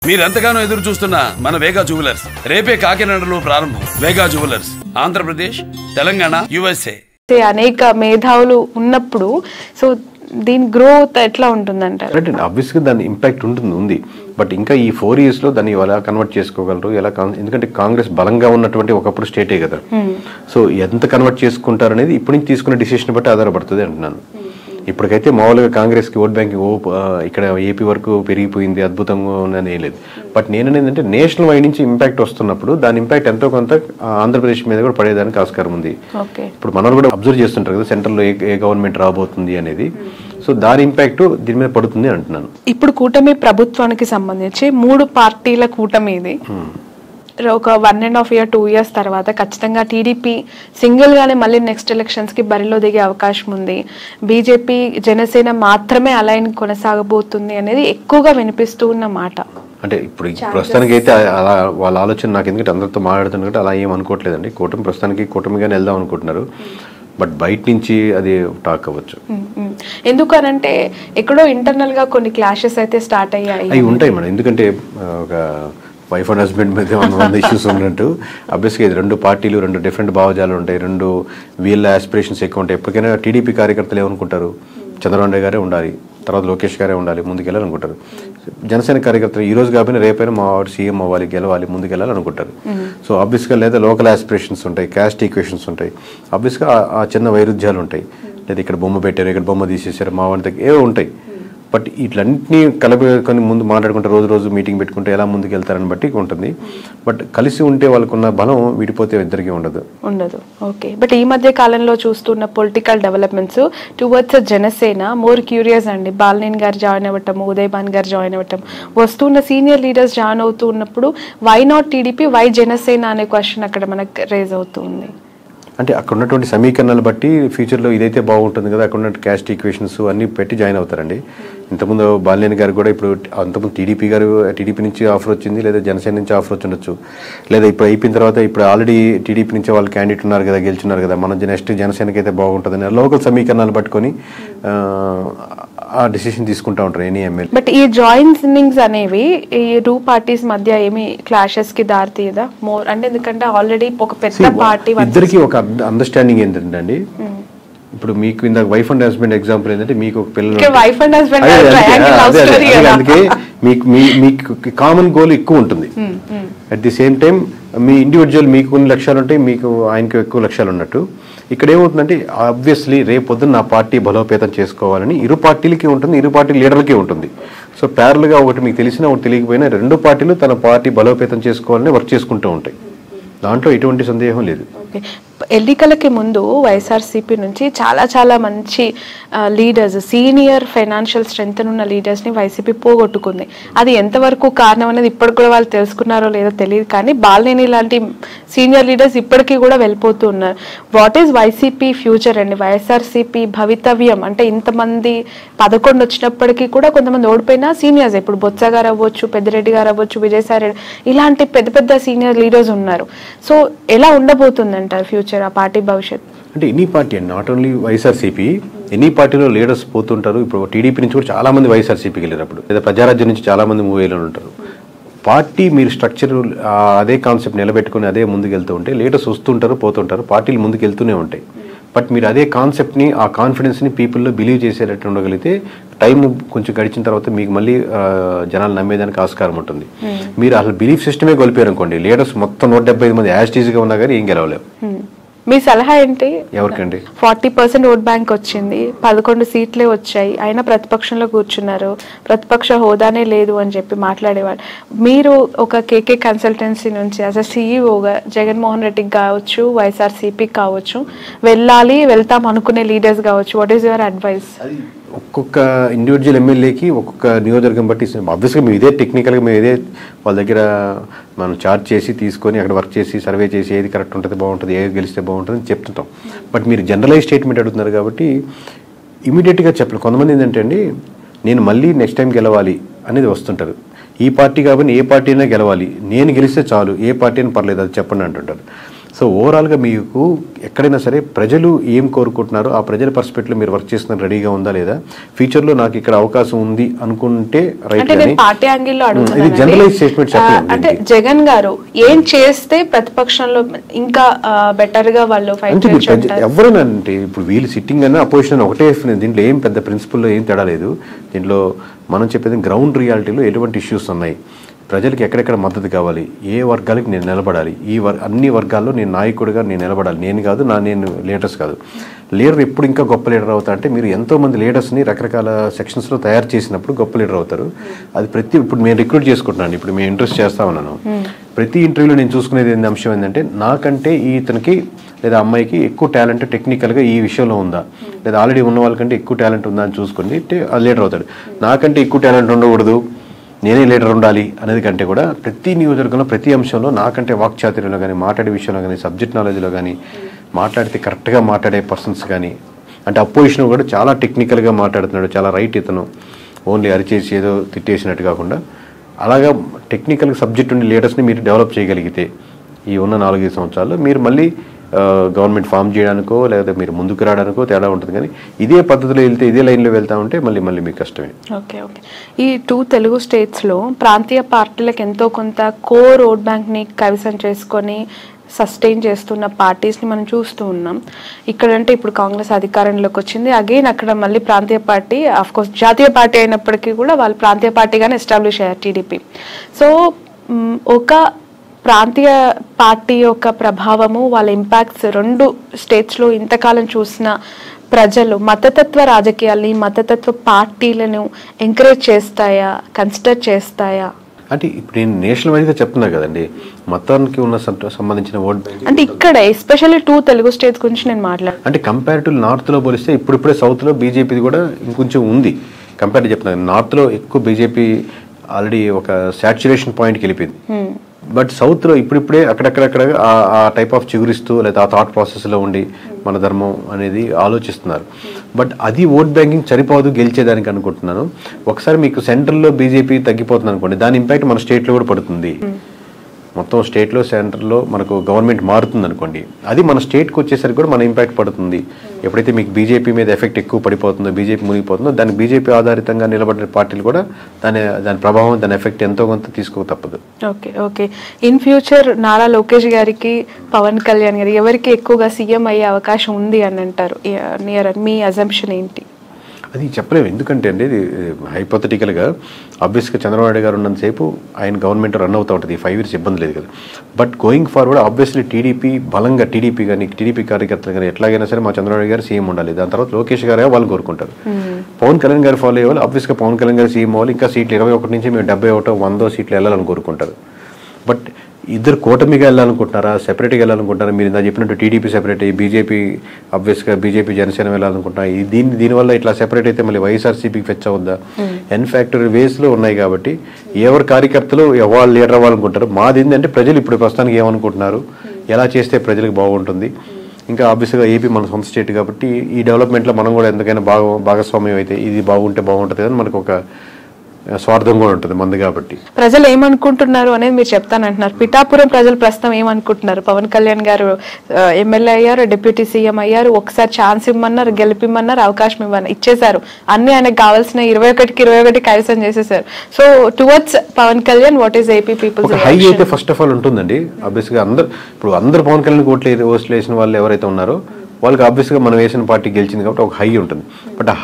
మీరెంతగానో ఎదురు చూస్తున్న మన వేగా జ్యువెలర్స్ రేపే కాకినాడలో ప్రారంభం. వేగా జ్యువెలర్స్ ఆంధ్రప్రదేశ్, తెలంగాణ, USA. అనేక మేధావులు ఉన్నప్పుడు సో దీని గ్రోత్ ఎట్లా ఉంటుందంటారు? ఆబ్వియస్గా దాని ఇంపాక్ట్ ఉంది. బట్ ఇంకా ఈ 4 years లో దాన్ని ఎలా కన్వర్ట్ చేసుకోగలరు, ఎలా ఎందుకంటే కాంగ్రెస్ బలంగా ఉన్నటువంటి ఒకప్పుడు స్టేటే కదా. సో ఎంత కన్వర్ట్ చేసుకుంటారు అనేది ఇప్పటి నుంచి తీసుకునే డిసిషన్ బట్టి ఆధారపడుతుంది అంటున్నాను. ఇప్పటికైతే మామూలుగా కాంగ్రెస్కి ఓట్ బ్యాంకింగ్ ఇక్కడ ఏపీ వరకు పెరిగిపోయింది, అద్భుతంగా ఉందని ఏం లేదు. బట్ నేనేంటంటే నేషనల్ వైడ్ నుంచి ఇంపాక్ట్ వస్తున్నప్పుడు దాని ఇంపాక్ట్ ఎంతో కొంత ఆంధ్రప్రదేశ్ మీద కూడా పడేదానికి ఆస్కారం ఉంది. ఇప్పుడు మనల్ని కూడా అబ్జర్వ్ చేస్తుంటారు కదా సెంట్రల్లో ఏ గవర్నమెంట్ రాబోతుంది అనేది. సో దాని ఇంపాక్ట్ దీని మీద పడుతుంది అంటున్నాను. ఇప్పుడు కూటమి ప్రభుత్వానికి సంబంధించి 3 పార్టీల కూటమి ఇది. ఒక 1.5 year 2 years తర్వాత ఖచ్చితంగా టీడీపీ సింగిల్ గానే మళ్ళీ నెక్స్ట్ ఎలక్షన్స్ కి బరిలో దిగే అవకాశం ఉంది. బీజేపీ, జనసేన మాత్రమే అలైన్ కొనసాగబోతుంది అనేది ఎక్కువగా వినిపిస్తూ ఉన్న మాట. అంటే ఇప్పుడు ప్రస్తుతానికి అయితే అలా వాళ్ళ ఆలోచన నాకు ఎందుకంటే అందరితో మాట్లాడుతున్నట్టు అలా ఏం అనుకోవట్లేదండి. కూటమి ప్రస్తుతానిగానే వెళ్దాం అనుకుంటున్నారు. బట్ బయట నుంచి అది టాక్ అవ్వచ్చు. ఎందుకనంటే ఎక్కడో ఇంటర్నల్ గా కొన్ని క్లాషెస్ అయితే స్టార్ట్ అయ్యాయి. అవి ఉంటాయి మేడం. ఎందుకంటే ఒక వైఫ్ అండ్ హస్బెండ్ మీద 100 ఇష్యూస్ ఉన్నట్టు అబ్వియస్గా ఇది 2 పార్టీలు, 2 డిఫరెంట్ భావజాలు ఉంటాయి, 2 వీళ్ళ ఆస్పిరేషన్స్ ఎక్కువ ఉంటాయి. ఎప్పటికైనా టీడీపీ కార్యకర్తలు ఏమనుకుంటారు, చంద్రబాబు నాయుడు గారే ఉండాలి, తర్వాత లోకేష్ గారే ఉండాలి, ముందుకెళ్ళాలనుకుంటారు. జనసేన కార్యకర్తలు ఈ రోజు కాకపోయినా రేపైనా మా వాడు సీఎం అవ్వాలి, గెలవాలి, ముందుకెళ్ళాలనుకుంటారు. సో ఆబ్వియస్గా లేదా లోకల్ ఆస్పిరేషన్స్ ఉంటాయి, క్యాస్ట్ ఈక్వేషన్స్ ఉంటాయి, ఆబ్వియస్గా ఆ చిన్న వైరుధ్యాలు ఉంటాయి. లేదా ఇక్కడ బొమ్మ పెట్టారు, ఇక్కడ బొమ్మ తీసేసారు, మా వాడికి ఏవో ఉంటాయి. బట్ ఇట్లన్నింటినీ కలుపుకొని ముందు మాట్లాడుకుంటే రోజు మీటింగ్ పెట్టుకుంటే ఎలా ముందుకు వెళ్తారని బట్టి ఉంటుంది. బట్ కలిసి ఉంటే వాళ్ళకున్న బలం విడిపోతే ఇద్దరికి ఉండదు. ఓకే. బట్ ఈ మధ్య కాలంలో చూస్తున్న political developments towards Janasena more curious అండి. బాలినేని గారు జాయిన్ అవ్వటం, ఉదయభాన్ గారు జాయిన్ అవ్వటం, వస్తున్న సీనియర్ లీడర్స్ జాయిన్ అవుతూ ఉన్నప్పుడు why not TDP, why Janasena అనే క్వశ్చన్ అక్కడ మనకు రేజ్ అవుతుంది. అంటే అక్కడ ఉన్నటువంటి సమీకరణాలు బట్టి ఫ్యూచర్లో ఇదైతే బాగుంటుంది కదా, అక్కడ ఉన్న క్యాస్ట్ ఈక్వేషన్స్ అన్నీ పెట్టి జాయిన్ అవుతారండి. ఇంతకుముందు బాలినేని గారు కూడా ఇప్పుడు అంతకుముందు టీడీపీ నుంచి ఆఫర్ వచ్చింది, లేదా జనసేన నుంచి ఆఫర్ వచ్చి ఉండొచ్చు, లేదా ఇప్పుడు అయిపోయిన తర్వాత ఇప్పుడు ఆల్రెడీ టీడీపీ నుంచి వాళ్ళు క్యాండిడేట్ ఉన్నారు కదా, గెలుచున్నారు కదా, మనం నెక్స్ట్ జనసేనకి అయితే బాగుంటుందని లోకల్ సమీకరణాలు పట్టుకొని ఆ డిసిషన్ తీసుకుంటా ఉంటారు ఎనీ ఎమ్మెల్యే. బట్ ఈ జాయినింగ్స్ అనేవి ఈ 2 పార్టీస్ మధ్య ఏమి క్లాషెస్ కి దారి తీయదా మోర్ అంటే? ఎందుకంటే ఆల్రెడీ ఒక పెద్ద పార్టీ ఇద్దరికి ఒక అండర్స్టాండింగ్ ఏంటంటే అండి, ఇప్పుడు మీకు ఇందాక వైఫ్ అండ్ హస్బెండ్ ఎగ్జాంపుల్ ఏంటంటే మీకు ఒక పిల్లలు, అందుకే మీకు కామన్ గోల్ ఎక్కువ ఉంటుంది. At the same time me individual మీకు కొన్ని లక్ష్యాలు ఉంటాయి, మీకు ఆయనకు ఎక్కువ లక్ష్యాలు ఉన్నట్టు. ఇక్కడ ఏమవుతుందంటే ఆబ్వియస్లీ రేపు పొద్దున్న నా పార్టీ బలోపేతం చేసుకోవాలని ఇరు పార్టీలకి ఉంటుంది, ఇరు పార్టీ లీడర్లకి ఉంటుంది. సో ప్యారల్గా ఒకటి మీకు తెలిసినా ఒకటి తెలియకపోయినా 2 పార్టీలు తన పార్టీ బలోపేతం చేసుకోవాలని వర్క్ చేసుకుంటూ ఉంటాయి. దాంట్లో ఎటువంటి సందేహం లేదు. ఎన్నికలకి ముందు వైఎస్ఆర్సీపీ నుంచి చాలా మంచి లీడర్స్, సీనియర్ ఫైనాన్షియల్ స్ట్రెంగ్త్ ఉన్న లీడర్స్ని వైసీపీ పోగొట్టుకుంది. అది ఎంతవరకు కారణం అనేది ఇప్పటికి కూడా వాళ్ళు తెలుసుకున్నారో లేదో తెలియదు, కానీ బాలినేని లాంటి సీనియర్ లీడర్స్ ఇప్పటికీ కూడా వెళ్ళిపోతూ ఉన్నారు. వాట్ ఈజ్ వైసీపీ ఫ్యూచర్ అండి? వైఎస్ఆర్సీపీ భవితవ్యం అంటే ఇంతమంది 11 వచ్చినప్పటికీ కూడా కొంతమంది ఓడిపోయినా సీనియర్స్, ఇప్పుడు బొత్స గారు అవ్వచ్చు, పెద్దిరెడ్డి గారు అవ్వచ్చు, విజయసాయి రెడ్డి, ఇలాంటి పెద్ద సీనియర్ లీడర్స్ ఉన్నారు. సో ఎలా ఉండబోతుందంటారు ఫ్యూచర్, ఆ పార్టీ భవిష్యత్? అంటే ఎనీ పార్టీ అండి, నాట్ ఓన్లీ వైఎస్ఆర్సీపీ, ఎనీ పార్టీలో లీడర్స్ పోతుంటారు. ఇప్పుడు టీడీపీ నుంచి కూడా చాలా మంది వైఎస్ఆర్సీపీకి వెళ్ళినప్పుడు, లేదా ప్రజారాజ్యం నుంచి చాలా మంది మూవేలో ఉంటారు. పార్టీ మీరు స్ట్రక్చర్ అదే కాన్సెప్ట్ నిలబెట్టుకుని అదే ముందుకు వెళ్తూ ఉంటే లీడర్స్ వస్తుంటారు, పోతుంటారు, పార్టీలు ముందుకు వెళ్తూనే ఉంటాయి. బట్ మీరు అదే కాన్సెప్ట్ని, ఆ కాన్ఫిడెన్స్ని పీపుల్లో బిలీవ్ చేసేటట్టు ఉండగలిగితే టైం కొంచెం గడిచిన తర్వాత మీకు మళ్ళీ జనాలు నమ్మేదానికి ఆస్కారం ఉంటుంది. మీరు అసలు బిలీఫ్ సిస్టమే కోల్పోయారు అనుకోండి, లీడర్స్ మొత్తం 175 మంది యాస్టీజ్గా ఉన్నా కానీ ఏం గెలవలేవు. మీ సలహా ఏంటి? ఎవరికండి? 40% ఓట్ బ్యాంక్ వచ్చింది, 11 సీట్లే వచ్చాయి, అయినా ప్రతిపక్షంలో కూర్చున్నారు, ప్రతిపక్ష హోదానే లేదు అని చెప్పి మాట్లాడేవాళ్ళు. మీరు ఒక కేకే కన్సల్టెన్సీ నుంచి యాజ్ అ సీఈఓగా జగన్మోహన్ రెడ్డికి కావచ్చు, వైఎస్ఆర్సీపీకి కావచ్చు, వెళ్తాం అనుకునే లీడర్స్ కావచ్చు, వాట్ ఈస్ యువర్ అడ్వైస్? ఒక్కొక్క ఇండివిజువల్ ఎమ్మెల్యేకి ఒక్కొక్క నియోజకవర్గం బట్టి ఆబ్వియస్గా మేము ఇదే టెక్నికల్గా మేము ఇదే వాళ్ళ దగ్గర మనం చార్జ్ చేసి తీసుకొని అక్కడ వర్క్ చేసి సర్వే చేసి ఏది కరెక్ట్ ఉంటుంది, బాగుంటుంది, ఏది గెలిస్తే బాగుంటుంది అని చెప్తుంటాం. బట్ మీరు జనరలైజ్ స్టేట్మెంట్ అడుగుతున్నారు కాబట్టి ఇమీడియట్గా చెప్పండి. కొంతమంది ఏంటంటే అండి, నేను మళ్ళీ నెక్స్ట్ టైం గెలవాలి అనేది వస్తుంటారు. ఈ పార్టీ కాబట్టి ఏ పార్టీ అయినా గెలవాలి, నేను గెలిస్తే చాలు, ఏ పార్టీ అయినా పర్లేదు అది చెప్పండి అంటుంటారు. సో ఓవరాల్గా మీకు ఎక్కడైనా సరే ప్రజలు ఏం కోరుకుంటున్నారో ఆ ప్రజల పర్స్పెక్టివ్ మీరు వర్క్ చేస్తున్న రెడీగా ఉందా లేదా, ఫ్యూచర్లో నాకు ఇక్కడ అవకాశం ఉంది అనుకుంటే రైట్. పార్టీ యాంగిల్లో ఇది జనరలైజ్ స్టేట్మెంట్ అంటే జగన్ గారు ఏం చేస్తే ప్రతిపక్షంలో ఇంకా బెటర్ గా వాళ్ళు ఫైట్ చేయొచ్చు. ఎవరైనా అంటే ఇప్పుడు వీళ్ళు సిట్టింగ్ అన్న అపోజిషన్ ఒకటే, దీంట్లో ఏం పెద్ద ప్రిన్సిపల్లో ఏం తేడా లేదు. దీంట్లో మనం చెప్పేది గ్రౌండ్ రియాలిటీలో ఎటువంటి ఇష్యూస్ ఉన్నాయి, ప్రజలకు ఎక్కడెక్కడ మద్దతు కావాలి, ఏ వర్గాలకి నేను నిలబడాలి, అన్ని వర్గాల్లో నేను నాయకుడిగా నేను నిలబడాలి. నేను కాదు నేను లీడర్స్ కాదు. లీడర్ ఎప్పుడు ఇంకా గొప్ప లీడర్ అవుతా అంటే మీరు ఎంతోమంది లీడర్స్ని రకరకాల సెక్షన్స్లో తయారు చేసినప్పుడు గొప్ప లీడర్ అవుతారు. అది ఇప్పుడు నేను రిక్రూట్ చేసుకుంటున్నాను, ఇప్పుడు మేము ఇంట్రెస్ట్ చేస్తా ఉన్నాను. ప్రతి ఇంటర్వ్యూలో నేను చూసుకునేది అంశం ఏంటంటే నాకంటే ఇతనికి లేదా అమ్మాయికి ఎక్కువ టాలెంట్ టెక్నికల్గా ఈ విషయంలో ఉందా, లేదా ఆల్రెడీ ఉన్న వాళ్ళకంటే ఎక్కువ టాలెంట్ ఉందా అని చూసుకుని లీడర్ అవుతాడు. నాకంటే ఎక్కువ టాలెంట్ ఉండకూడదు, నేనే లీడర్ ఉండాలి అనేది కంటే కూడా ప్రతి నియోజకవర్గంలో ప్రతి అంశంలో నాకంటే వాక్చాతుర్యంలో కానీ, మాట్లాడే విషయంలో కానీ, సబ్జెక్ట్ నాలెడ్జ్లో కానీ, మాట్లాడితే కరెక్ట్గా మాట్లాడే పర్సన్స్ కానీ, అంటే అపోజిషన్ కూడా చాలా టెక్నికల్గా మాట్లాడుతున్నాడు, చాలా రైట్ ఇతను, ఓన్లీ అరిచేసి ఏదో తిట్టేసినట్టు కాకుండా అలాగా టెక్నికల్ సబ్జెక్ట్ ఉండే లీడర్స్ని మీరు డెవలప్ చేయగలిగితే ఈ ఉన్న 4-5 సంవత్సరాల్లో మీరు మళ్ళీ గవర్నమెంట్ ఫామ్ చేయడానికో లేదా మీరు ముందుకు రావడానికో తేడా ఉంటుంది. కానీ ఇదే పద్ధతిలో వెళ్తే, ఇదే లైన్లో వెళ్తా ఉంటే మళ్ళీ మీకు కష్టమే. ఓకే. ఈ 2 తెలుగు స్టేట్స్లో ప్రాంతీయ పార్టీలకు ఎంతో కొంత రోడ్ బ్యాంక్ని కైవసం చేసుకొని సస్టైన్ చేస్తున్న పార్టీస్ని మనం చూస్తూ ఉన్నాం. ఇక్కడంటే ఇప్పుడు కాంగ్రెస్ అధికారంలోకి వచ్చింది, అగైన్ అక్కడ మళ్ళీ ప్రాంతీయ పార్టీ, ఆఫ్కోర్స్ జాతీయ పార్టీ అయినప్పటికీ కూడా వాళ్ళు ప్రాంతీయ పార్టీగానే ఎస్టాబ్లిష్ అయ్యారు టీడీపీ. సో ఒక ప్రాంతీయ పార్టీ యొక్క ప్రభావము, వాళ్ళ ఇంపాక్ట్స్ 2 స్టేట్స్లో ఇంతకాలం చూసిన ప్రజలు మతతత్వ రాజకీయాల్ని, మతతత్వ పార్టీలను ఎంకరేజ్ చేస్తాయా, కన్సిడర్ చేస్తాయా? అంటే ఇప్పుడు నేను నేషనల్ వైడ్గా చెప్తున్నా కదండి, మతానికి ఉన్న సంబంధించిన ఓట్ బ్యాంక్ అంటే ఇక్కడ ఎస్పెషల్లీ 2 తెలుగు స్టేట్స్ గురించి నేను మాట్లాడు. అంటే కంపారిటివ్ నార్త్లో పోలిస్తే ఇప్పుడిప్పుడే సౌత్లో బీజేపీది కూడా ఇంకొంచెం ఉంది. కంపారిటివ్ చెప్తున్నాను, నార్త్లో ఎక్కువ బీజేపీ ఆల్రెడీ ఒక సాచ్యురేషన్ పాయింట్కి వెళ్ళిపోయింది. బట్ సౌత్లో ఇప్పుడిప్పుడే అక్కడక్కడక్కడ ఆ టైప్ ఆఫ్ చిగురిస్తూ లేదా ఆ థాట్ ప్రాసెస్లో ఉండి మన ధర్మం అనేది ఆలోచిస్తున్నారు. బట్ అది ఓట్ బ్యాంకింగ్ సరిపోదు గెలిచేదానికి అనుకుంటున్నాను. ఒకసారి మీకు సెంట్రల్లో బీజేపీ తగ్గిపోతుంది అనుకోండి, దాని ఇంపాక్ట్ మన స్టేట్లో కూడా పడుతుంది. మొత్తం స్టేట్లో సెంటర్లో మనకు గవర్నమెంట్ మారుతుంది అనుకోండి, అది మన స్టేట్కి వచ్చేసరికి కూడా మన ఇంపాక్ట్ పడుతుంది. ఎప్పుడైతే మీకు బీజేపీ మీద ఎఫెక్ట్ ఎక్కువ పడిపోతుందో, బీజేపీ మునిగిపోతుందో, దానికి బీజేపీ ఆధారితంగా నిలబడిన పార్టీలు కూడా దాని ప్రభావం, దాని ఎఫెక్ట్ ఎంతో కొంత తీసుకోక తప్పదు. Okay. In future Nara Lokesh గారికి, పవన్ కళ్యాణ్ గారికి ఎవరికి ఎక్కువగా సీఎం అయ్యే అవకాశం ఉంది అని అంటారు? మీ అజంప్షన్ ఏంటి? అది చెప్పలేము. ఎందుకంటే అండి ఇది హైపోథెటికల్గా ఆబ్వియస్గా చంద్రబాబు నాయుడు గారు ఉన్నంతసేపు ఆయన గవర్నమెంట్ రన్ అవుతూ ఉంటుంది, 5 years ఇబ్బంది లేదు కదా. బట్ గోయింగ్ ఫార్వర్డ్ ఆబ్వియస్లీ బలంగా టీడీపీ కార్యకర్తలు కానీ ఎట్లాగైనా సరే మా చంద్రబాబు నాయుడు గారు సీఎం ఉండాలి. దాని తర్వాత లోకేష్ గారే వాళ్ళు కోరుకుంటారు. పవన్ కళ్యాణ్ గారు ఫాలో అయ్యేవాళ్ళు ఆబ్వియస్గా పవన్ కళ్యాణ్ గారు సీఎం అవ్వాలి, ఇంకా సీట్లు 21 నుంచి మేము 71, 100 సీట్లు వెళ్ళాలని కోరుకుంటారు. బట్ ఇద్దరు కూటమిగా వెళ్ళాలనుకుంటున్నారా, సెపరేట్గా వెళ్ళాలనుకుంటున్నారా? మీరు ఇందా చెప్పినట్టు టీడీపీ సెపరేట్ అయ్యి బీజేపీ ఆబ్వియస్గా బీజేపీ జనసేన వెళ్ళాలనుకుంటున్నా, దీనివల్ల ఇట్లా సెపరేట్ అయితే మళ్ళీ వైఎస్ఆర్సీపీకి ఫెచ్ అవుద్దా? ఎన్ఫ్యాక్టరీ వేస్లో ఉన్నాయి కాబట్టి ఎవరి కార్యకర్తలు ఎవరు లీడర్ అవ్వాలనుకుంటారు. మాది ఏంటంటే ప్రజలు ఇప్పుడు ప్రస్తుతానికి ఏమనుకుంటున్నారు, ఎలా చేస్తే ప్రజలకు బాగుంటుంది. ఇంకా ఆబ్వియస్గా ఏపీ మన సొంత స్టేట్ కాబట్టి ఈ డెవలప్మెంట్లో మనం కూడా ఎంతకైనా భాగస్వామ్యం అయితే ఇది బాగుంటే బాగుంటుంది అని మనకు ఒక స్వార్థం కూడా ఉంటుంది మంది కాబట్టి. ప్రజలు ఏమనుకుంటున్నారు అనేది మీరు చెప్తానంటున్నారు. పిఠాపురం ప్రజలు ప్రస్తుతం ఏమనుకుంటున్నారు? పవన్ కళ్యాణ్ గారు ఎమ్మెల్యే అయ్యారు, డిప్యూటీ సీఎం అయ్యారు, ఒకసారి ఛాన్స్ ఇవ్వమన్నారు, గెలిపిమ్మన్నారు, అవకాశం ఇచ్చేశారు, అన్ని ఆయనకు కావాల్సిన 21కి 21 కైవసం చేసేసారు. So towards Pawan Kalyan what is AP peoples high అయితే ఫస్ట్ ఆఫ్ ఆల్ ఉంటుందండి. ఆబ్వియస్గా అందరు పవన్ కళ్యాణ్ ఓట్లు వేసిన వాళ్ళు ఎవరైతే ఉన్నారో వాళ్ళకి ఆబ్వియస్గా మనం వేసిన పార్టీ గెలిచింది కాబట్టి ఒక హై ఉంటుంది. బట్ ఆ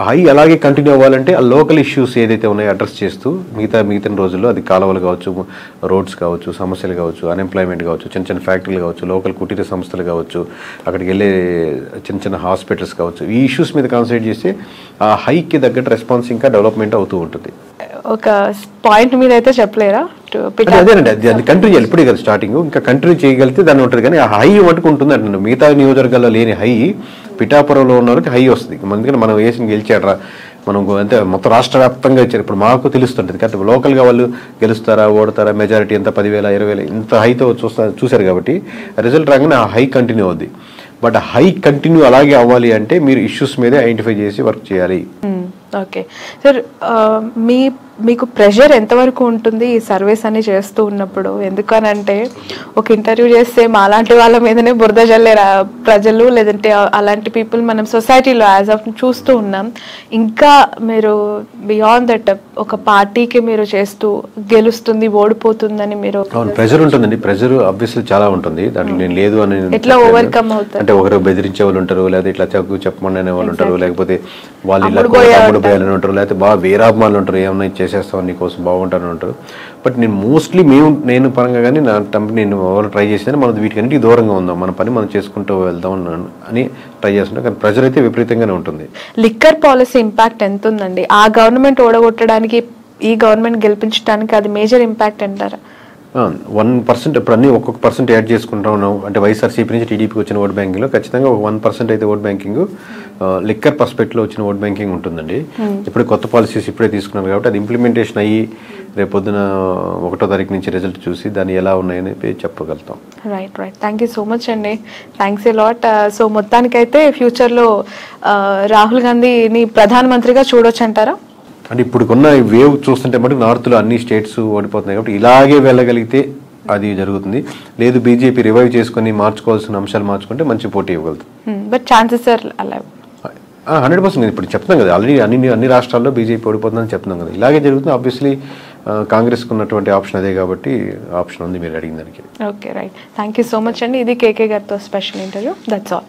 హై అలాగే కంటిన్యూ అవ్వాలంటే ఆ లోకల్ ఇష్యూస్ ఏదైతే ఉన్నాయో అడ్రస్ చేస్తూ మిగతా రోజుల్లో అది కాలువలు కావచ్చు, రోడ్స్ కావచ్చు, సమస్యలు కావచ్చు, అన్ఎంప్లాయ్మెంట్ కావచ్చు, చిన్న ఫ్యాక్టరీలు కావచ్చు, లోకల్ కుటీర సంస్థలు కావచ్చు, అక్కడికి వెళ్ళే చిన్న హాస్పిటల్స్ కావచ్చు, ఈ ఇష్యూస్ మీద కాన్సన్ట్రేట్ చేస్తే ఆ హైకి తగ్గట్టు రెస్పాన్స్ ఇంకా డెవలప్మెంట్ అవుతూ ఉంటుంది. ఒక పాయింట్ మీద అయితే చెప్పలేరా? అదేనండి, అది కంటిన్యూ చేయాలి. ఇప్పుడే కదా స్టార్టింగ్, ఇంకా కంటిన్యూ చేయగలిగితే దాన్ని ఉంటుంది. కానీ ఆ హై మటుకు ఉంటుంది అంటున్నాను. మిగతా నియోజకవర్గాల్లో లేని హై పిఠాపురంలో ఉన్న వాళ్ళకి హై వస్తుంది. ఎందుకంటే మనం వేసిన గెలిచాడరా, మనం అంటే మొత్తం రాష్ట్ర వ్యాప్తంగా ఇచ్చారు. ఇప్పుడు మాకు తెలుస్తుంటుంది కాబట్టి లోకల్గా వాళ్ళు గెలుస్తారా, ఓడతారా, మెజారిటీ ఎంత 10,000, 20,000 ఇంత హైతో చూశారు కాబట్టి రిజల్ట్ రాగానే ఆ హై కంటిన్యూ అవుద్ది. బట్ హై కంటిన్యూ అలాగే అవ్వాలి అంటే మీరు ఇష్యూస్ మీదే ఐడెంటిఫై చేసి వర్క్ చేయాలి. ఓకే సార్, మీ మీకు ప్రెషర్ ఎంతవరకు ఉంటుంది ఈ సర్వీస్ అని చేస్తూ ఉన్నప్పుడు? ఎందుకనంటే ఒక ఇంటర్వ్యూ చేస్తే మాలాంటి వాళ్ళ మీదనే బురద జల్లే ప్రజలు, లేదంటే అలాంటి పీపుల్ మనం సొసైటీలో యాజ్ ఆఫ్ చూస్తూ ఉన్నాం. ఇంకా మీరు బియాండ్ దట్ ఒక పార్టీకి మీరు చేస్తూ గెలుస్తుంది ఓడిపోతుందని మీరు ప్రెషర్ ఉంటుందండి. ప్రెషర్ ఆబ్వియస్లీ చాలా ఉంటుంది, దాంట్లో నేను లేదు అని ఎట్లా ఓవర్కమ్ అవుతారు? అంటే ఒకరు బెదిరించే వాళ్ళు ఉంటారు, లేదా ఇట్లా చెప్పమని అనే వాళ్ళు ఉంటారు, లేకపోతే వాళ్ళు ఇలా అమ్ముడు పోయాలని ఉంటారు, లేకపోతే బాగా వీరాభిమానులు ఉంటారు, ఏమన్నా చేసేస్తాం నీకోసం బాగుంటారని ఉంటారు. బట్ నేను మోస్ట్లీ నేను పరంగా కానీ నా కంపెనీ నేను ఎవరు ట్రై చేసినా మనం వీటికన్నిటికీ దూరంగా ఉందాం, మన పని మనం చేసుకుంటూ వెళ్దాం అని ట్రై చేస్తుంటాం. కానీ ప్రెషర్ అయితే విపరీతంగానే ఉంటుంది. లిక్కర్ పాలసీ ఇంపాక్ట్ ఎంత ఉందండి? ఆ గవర్నమెంట్ ఓడగొట్టడానికి ఈ గవర్నమెంట్ గెలిపించడానికి అది మేజర్ ఇంపాక్ట్ అంటారా? 1% ఇప్పుడు అన్ని ఒక్కొక్క పర్సెంట్ యాడ్ చేసుకుంటా ఉన్నాం. అంటే వైఎస్ఆర్సీపీ నుంచి టీడీపీకి వచ్చిన ఓట్ బ్యాంకింగ్లో ఖచ్చితంగా ఒక 1% అయితే ఓట్ బ్యాంకింగ్ లిక్కర్ పర్స్పెక్ట్లో వచ్చిన ఓట్ బ్యాంకింగ్ ఉంటుందండి. ఇప్పుడు కొత్త పాలసీస్ ఇప్పుడే తీసుకున్నారు కాబట్టి అది ఇంప్లిమెంటేషన్ అయ్యి రేపు పొద్దున 1వ తారీఖు నుంచి రిజల్ట్ చూసి దాన్ని ఎలా ఉన్నాయని చెప్పగలుగుతాం. Right. Thank you so much అండి. Thanks a lot. సో మొత్తానికైతే ఫ్యూచర్లో రాహుల్ గాంధీని ప్రధానమంత్రిగా చూడొచ్చు అంటారా? అంటే ఇప్పుడున్న వేవ్ చూస్తుంటే మటుకు నార్త్లో అన్ని స్టేట్స్ ఓడిపోతున్నాయి కాబట్టి ఇలాగే వెళ్ళగలిగితే అది జరుగుతుంది. లేదు బీజేపీ రివైవ్ చేసుకుని మార్చుకోవాల్సిన అంశాలు మార్చుకుంటే మంచి పోటీ ఇవ్వగలుగుతుంది. బట్ ఛాన్సెస్ ఆర్ అలా 100% ఇప్పుడు చెప్తున్నాం కదా, ఆల్రెడీ అన్ని రాష్ట్రాల్లో బీజేపీ ఓడిపోతుందని చెప్తున్నాం కదా, ఇలాగే జరుగుతుంది. ఆబ్వియస్లీ కాంగ్రెస్కి ఉన్నటువంటి ఆప్షన్ అదే కాబట్టి ఆప్షన్ ఉంది మీరు అడిగిన దానికి. Okay, right. Thank you so much అండి. ఇది కేకే గారితో స్పెషల్ ఇంటర్వ్యూ. That's all.